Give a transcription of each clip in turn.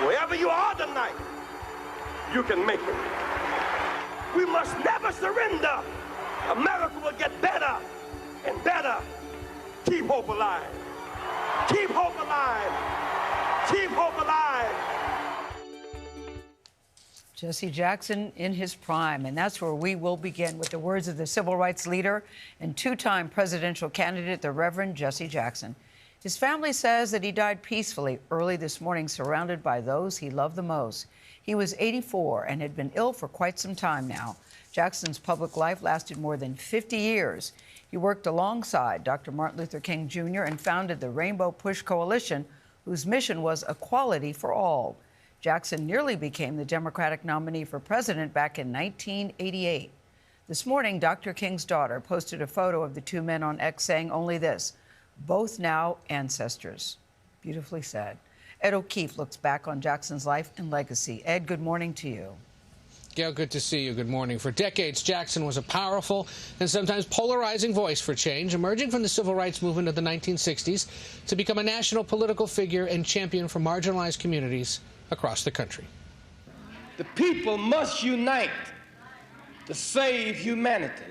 Wherever you are tonight, you can make it. We must never surrender. America will get better and better. Keep hope alive. Keep hope alive. Keep hope alive. Jesse Jackson in his prime, and that's where we will begin with the words of the civil rights leader and two-time presidential candidate, the Reverend Jesse Jackson. His family says that he died peacefully early this morning, surrounded by those he loved the most. He was 84 and had been ill for quite some time now. Jackson's public life lasted more than 50 years. He worked alongside Dr. Martin Luther King Jr. and founded the Rainbow Push Coalition, whose mission was equality for all. Jackson nearly became the Democratic nominee for president back in 1988. This morning, Dr. King's daughter posted a photo of the two men on X saying only this: both now ancestors. Beautifully said. Ed O'Keefe looks back on Jackson's life and legacy. Ed, good morning to you. Gayle, good to see you. Good morning. For decades, Jackson was a powerful and sometimes polarizing voice for change, emerging from the civil rights movement of the 1960s to become a national political figure and champion for marginalized communities across the country. The people must unite to save humanity.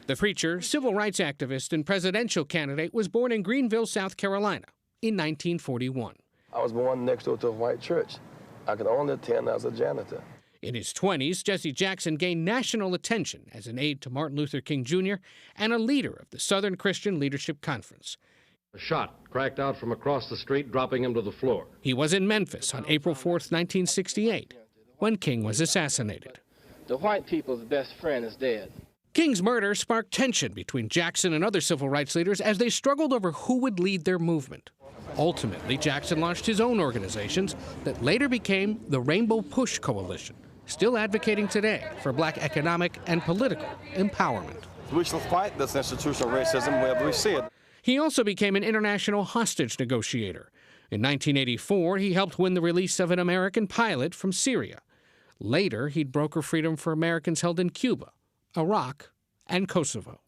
The preacher, civil rights activist, and presidential candidate was born in Greenville, South Carolina in 1941. I was born next door to a white church. I could only attend as a janitor. In his 20s, Jesse Jackson gained national attention as an aide to Martin Luther King Jr. and a leader of the Southern Christian Leadership Conference. A shot cracked out from across the street, dropping him to the floor. He was in Memphis on April 4th, 1968, when King was assassinated. The white people's best friend is dead. King's murder sparked tension between Jackson and other civil rights leaders as they struggled over who would lead their movement. Ultimately, Jackson launched his own organizations that later became the Rainbow Push Coalition, still advocating today for black economic and political empowerment. We shall fight this institutional racism wherever we see it. He also became an international hostage negotiator. In 1984, he helped win the release of an American pilot from Syria. Later, he'd broker freedom for Americans held in Cuba, Iraq, and Kosovo.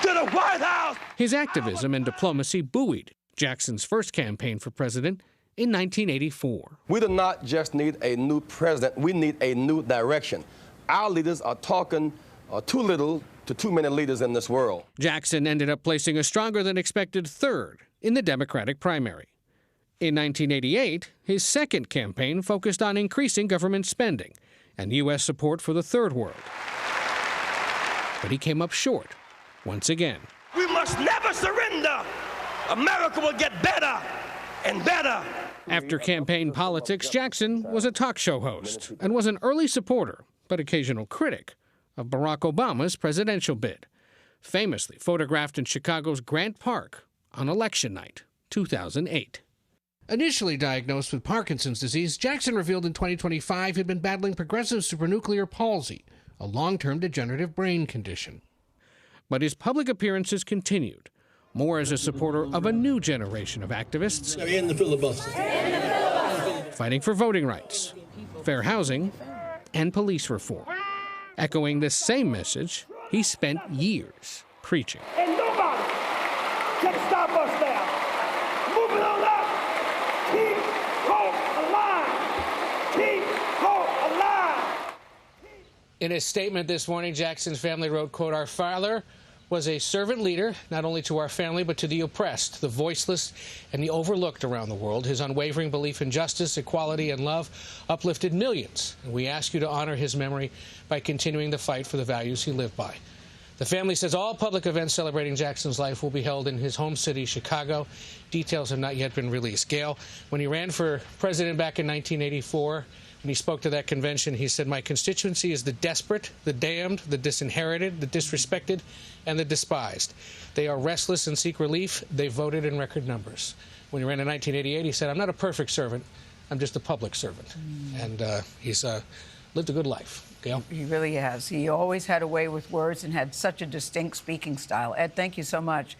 To the White House! His activism and diplomacy buoyed Jackson's first campaign for president in 1984. We do not just need a new president, we need a new direction. Our leaders are talking too little to too many leaders in this world. Jackson ended up placing a stronger than expected third in the Democratic primary. In 1988, his second campaign focused on increasing government spending and U.S. support for the Third World. But he came up short once again. We must never surrender. America will get better and better. After campaign politics, Jackson was a talk show host and was an early supporter, but occasional critic, of Barack Obama's presidential bid, famously photographed in Chicago's Grant Park on election night, 2008. Initially diagnosed with Parkinson's disease, Jackson revealed in 2025 he'd been battling progressive supranuclear palsy, a long-term degenerative brain condition. But his public appearances continued, more as a supporter of a new generation of activists in the filibuster, fighting for voting rights, fair housing, and police reform. Echoing the same message he spent years preaching. And nobody can stop us now. Moving on up. Keep hope alive. Keep hope alive. In a statement this morning, Jackson's family wrote, quote, "Our father was a servant leader, not only to our family, but to the oppressed, the voiceless, and the overlooked around the world. His unwavering belief in justice, equality, and love uplifted millions. And we ask you to honor his memory by continuing the fight for the values he lived by." The family says all public events celebrating Jackson's life will be held in his home city, Chicago. Details have not yet been released. Gayle, when he ran for president back in 1984, when he spoke to that convention, he said, "My constituency is the desperate, the damned, the disinherited, the disrespected, and the despised. They are restless and seek relief. They voted in record numbers." When he ran in 1988, he said, "I'm not a perfect servant. I'm just a public servant." And he's lived a good life. Gayle? He really has. He always had a way with words and had such a distinct speaking style. Ed, thank you so much.